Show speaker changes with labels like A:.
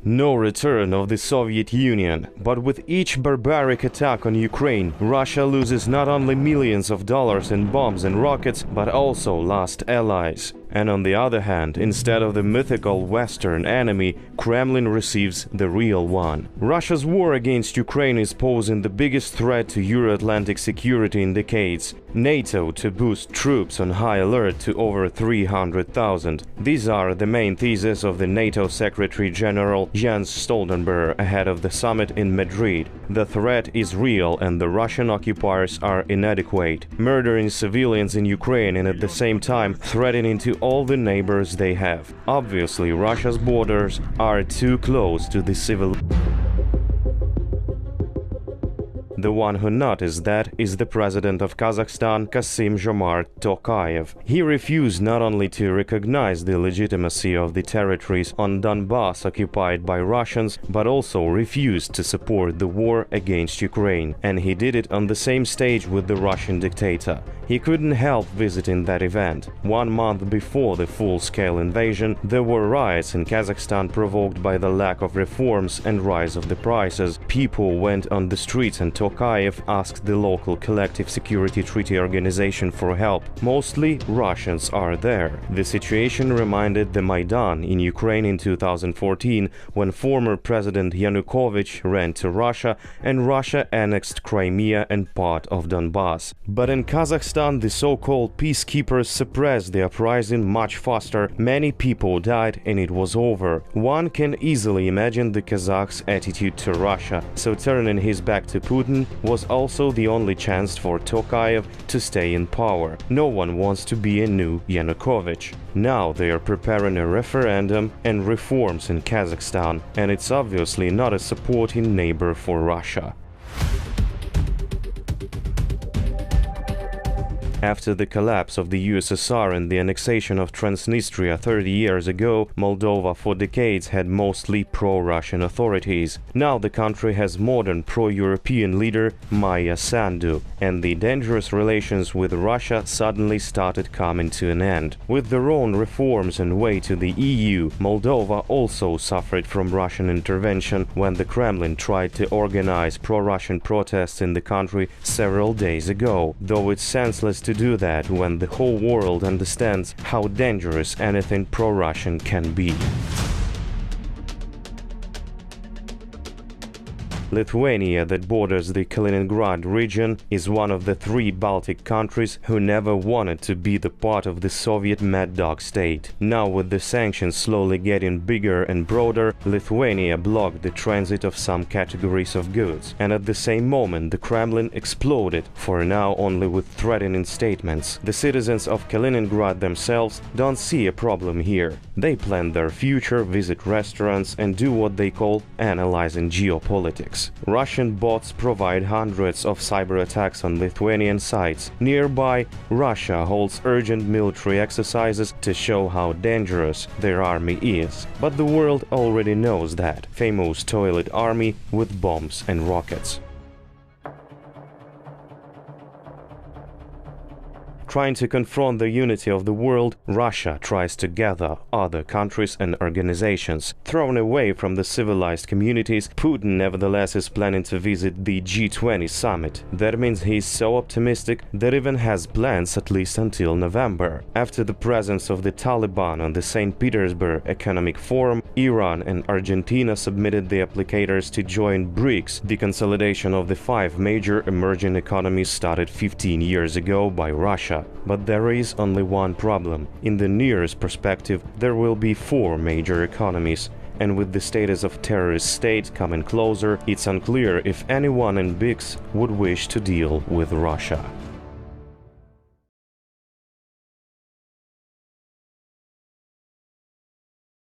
A: No return of the Soviet Union, but with each barbaric attack on Ukraine, Russia loses not only millions of dollars in bombs and rockets, but also lost allies. And on the other hand, instead of the mythical Western enemy, Kremlin receives the real one. Russia's war against Ukraine is posing the biggest threat to Euro-Atlantic security in decades. NATO to boost troops on high alert to over 300,000. These are the main theses of the NATO Secretary General Jens Stoltenberg ahead of the summit in Madrid. The threat is real and the Russian occupiers are inadequate, murdering civilians in Ukraine and at the same time threatening to all the neighbors they have. Obviously, Russia's borders are too close to the civil. The one who noticed that is the president of Kazakhstan, Kassym-Jomart Tokayev. He refused not only to recognize the legitimacy of the territories on Donbass occupied by Russians, but also refused to support the war against Ukraine. And he did it on the same stage with the Russian dictator. He couldn't help visiting that event. 1 month before the full-scale invasion, there were riots in Kazakhstan provoked by the lack of reforms and rise of the prices. People went on the streets and Tokayev asked the local collective security treaty organization for help. Mostly Russians are there. The situation reminded the Maidan in Ukraine in 2014, when former President Yanukovych ran to Russia and Russia annexed Crimea and part of Donbass. But in Kazakhstan, the so-called peacekeepers suppressed the uprising much faster. Many people died and it was over. One can easily imagine the Kazakhs' attitude to Russia, so turning his back to Putin was also the only chance for Tokayev to stay in power. No one wants to be a new Yanukovych. Now they are preparing a referendum and reforms in Kazakhstan, and it's obviously not a supporting neighbor for Russia. After the collapse of the USSR and the annexation of Transnistria 30 years ago, Moldova for decades had mostly pro-Russian authorities. Now the country has modern pro-European leader Maya Sandu, and the dangerous relations with Russia suddenly started coming to an end. With their own reforms and way to the EU, Moldova also suffered from Russian intervention when the Kremlin tried to organize pro-Russian protests in the country several days ago, though it's senseless to do that when the whole world understands how dangerous anything pro-Russian can be. Lithuania, that borders the Kaliningrad region, is one of the 3 Baltic countries who never wanted to be the part of the Soviet Mad Dog state. Now, with the sanctions slowly getting bigger and broader, Lithuania blocked the transit of some categories of goods. And at the same moment, the Kremlin exploded, for now only with threatening statements. The citizens of Kaliningrad themselves don't see a problem here. They plan their future, visit restaurants, and do what they call analyzing geopolitics. Russian bots provide hundreds of cyber attacks on Lithuanian sites. Nearby, Russia holds urgent military exercises to show how dangerous their army is. But the world already knows that famous toilet army with bombs and rockets. Trying to confront the unity of the world, Russia tries to gather other countries and organizations. Thrown away from the civilized communities, Putin nevertheless is planning to visit the G20 summit. That means he is so optimistic that even has plans at least until November. After the presence of the Taliban on the St. Petersburg Economic Forum, Iran and Argentina submitted the applicators to join BRICS. The consolidation of the 5 major emerging economies started 15 years ago by Russia. But there is only one problem. In the nearest perspective, there will be 4 major economies. And with the status of terrorist state coming closer, it's unclear if anyone in BRICS would wish to deal with Russia.